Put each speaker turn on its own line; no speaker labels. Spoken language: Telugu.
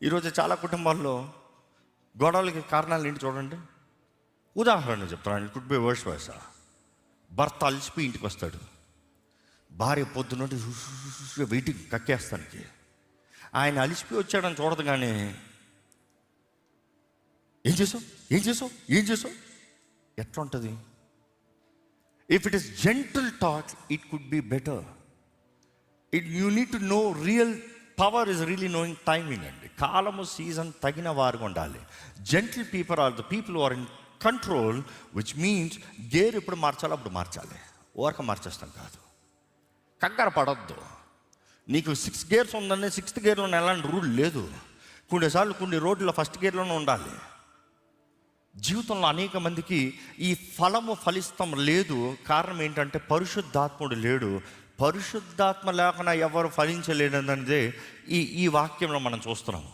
ఈరోజు చాలా కుటుంబాల్లో గొడవలకి కారణాలు ఏంటి చూడండి. ఉదాహరణ చెప్తాను, కుడ్ బి వర్స్ వర్స. భర్త అలసిపోయి ఇంటికి వస్తాడు, భార్య పొద్దున్నట్టు వెయిటింగ్ కక్కేస్తానికి. ఆయన అలసిపోయి వచ్చాడని చూడదు, కానీ ఏం చేసావు ఎట్లా ఉంటుంది? If it is gentle talk it could be better. You need to know real power is really knowing timing అండి. కాలము సీజన్ తగిన వారుగా ఉండాలి. Gentle people are the people are in control, which means gear ఎప్పుడు మార్చాలో అప్పుడు మార్చాలి. ఓరక మార్చేస్తాం కాదు. కంగారు పడద్దు. నీకు 6 గేర్స్ ఉందని 6th గేర్లో ఎలాంటి రూల్ లేదు. కొన్ని రోడ్ల ఫస్ట్ గేర్లోనే ఉండాలి. జీవితంలో అనేక మందికి ఈ ఫలము ఫలిస్తం లేదు. కారణం ఏంటంటే పరిశుద్ధాత్ముడు లేడు. పరిశుద్ధాత్మ లేకుండా ఎవరు ఫలించలేదన్నదే ఈ వాక్యంలో మనం చూస్తున్నాము.